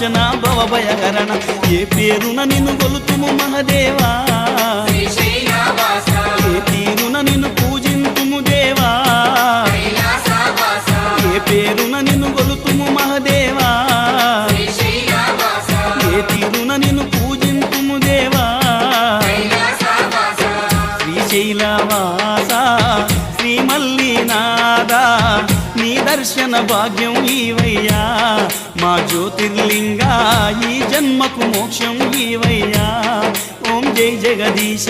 నాశన భవభయహరణ ఏ పేరున నిన్ను కొలుతుము మహదేవా ఏ తీరున నిన్ను పూజింతుము దేవా ఏ పేరున నిన్ను కొలుతుము మహదేవా ఏ తీరున నిన్ను పూజింతుము దేవా శ్రీశైలవాస శ్రీ మల్లినాథ నీ దర్శన భాగ్యం ఈవయ్యా మా జ్యోతిర్లింగా ఈ జన్మకు మోక్షం ఈవయ్యా ఓం జై జగదీశ